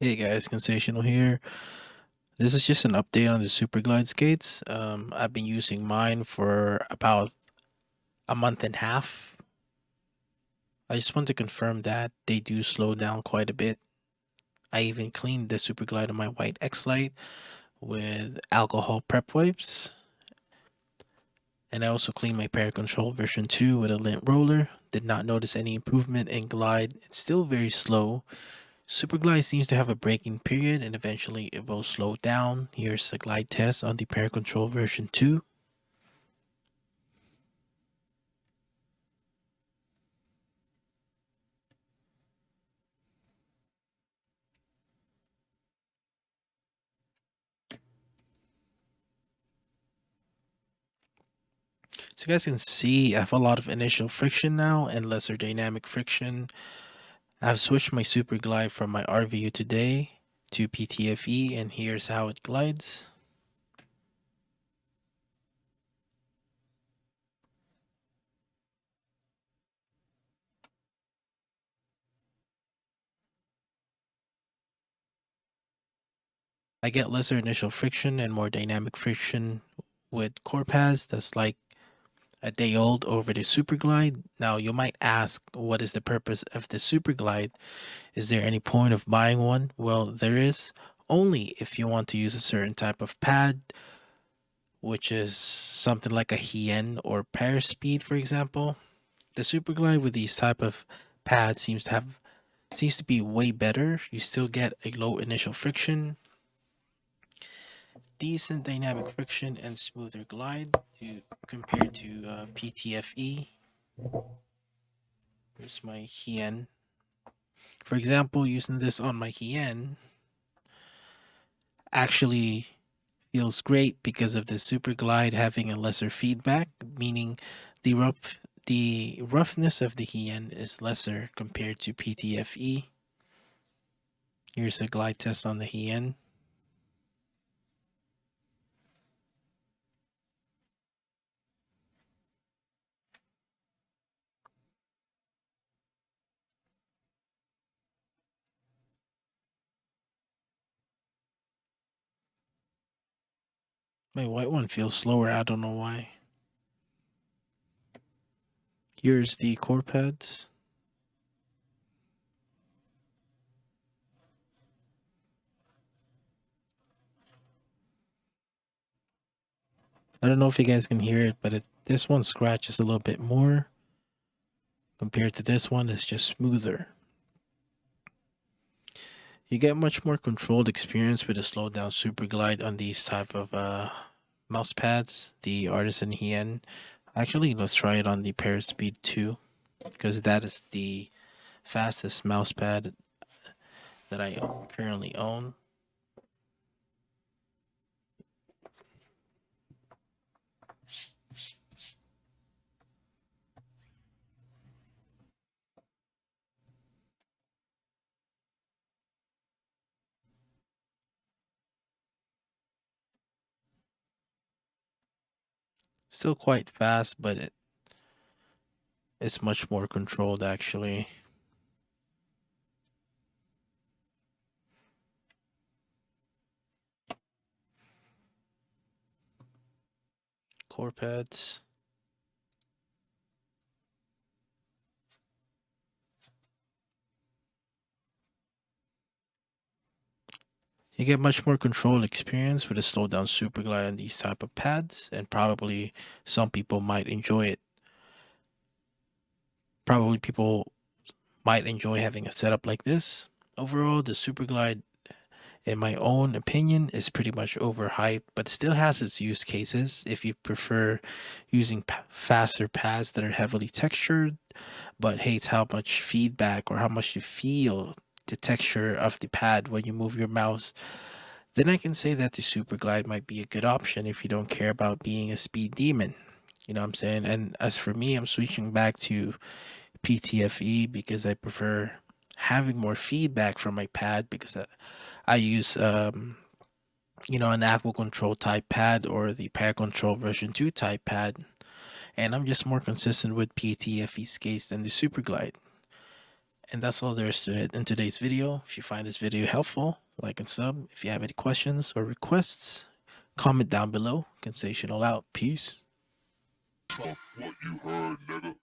Hey guys, Sensational here. This is just an update on the Superglide skates. I've been using mine for about a month and a half. I just want to confirm that they do slow down quite a bit. I even cleaned the Superglide on my white Xlite with alcohol prep wipes. And I also cleaned my Pair Control version 2 with a lint roller. Did not notice any improvement in glide. It's still very slow. Superglide seems to have a breaking period and eventually it will slow down. Here's a glide test on the Pair Control version 2. So you guys can see I have a lot of initial friction now and lesser dynamic friction. I've switched my Superglide from my RVU today to PTFE and here's how it glides. I get lesser initial friction and more dynamic friction with core pads that's like a day old over the Superglide. Now you might ask, what is the purpose of the Superglide? Is there any point of buying one? Well, there is, only if you want to use a certain type of pad, which is something like a Hien or Pair Speed, for example. The Superglide with these type of pads seems to be way better. You still get a low initial friction, decent dynamic friction, and smoother glide to compared to PTFE. Here's my Hien. For example, using this on my Hien actually feels great because of the Superglide having a lesser feedback, meaning the roughness of the Hien is lesser compared to PTFE. Here's a glide test on the Hien. My white one feels slower, I don't know why. Here's the core pads. I don't know if you guys can hear it, but this one scratches a little bit more compared to this one. It's just smoother. You get much more controlled experience with a slowed down Superglide on these type of mouse pads, the Artisan Hien. Actually, let's try it on the Pair Speed 2 because that is the fastest mouse pad that I currently own. Still quite fast, but it's much more controlled actually. Core pads. You get much more controlled experience with a slowed down Superglide on these type of pads, and probably some people might enjoy it. Probably people might enjoy having a setup like this. Overall, the Superglide, in my own opinion, is pretty much overhyped, but still has its use cases if you prefer using faster pads that are heavily textured, but hates how much feedback or how much you feel the texture of the pad when you move your mouse. Then I can say that the Superglide might be a good option if you don't care about being a speed demon. You know what I'm saying? And as for me, I'm switching back to PTFE because I prefer having more feedback from my pad because I use an Apple Control type pad or the Pair Control version 2 type pad, and I'm just more consistent with PTFE skates than the Superglide. And that's all there is to it in today's video. If you find this video helpful, like and sub. If you have any questions or requests, comment down below. Sensational out. Peace. Fuck what you heard, nigga.